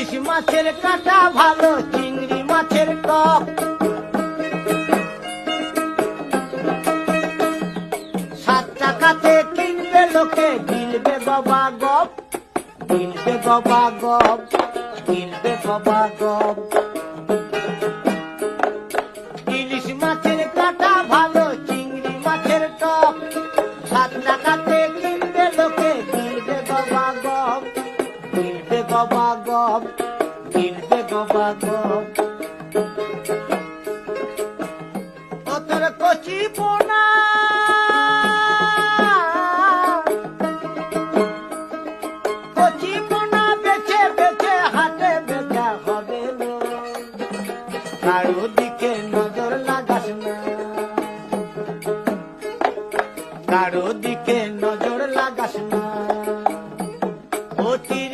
ইলিশ মাছের কাঁটা ভালো, চিংড়ি মাছের টক। 7 টাকাতে কিনবে লোকে, গিলবে গবা গপ, গিলবে গবা গপ, গিলবে গবা গপ। ইলিশ মাছের কাঁটা ভালো, চিংড়ি মাছের টক। 7 টাকাতে কিনবে লোকে, গিলবে গবা গপ, গিলবে গবা গপ, গিলবে গবা গপ।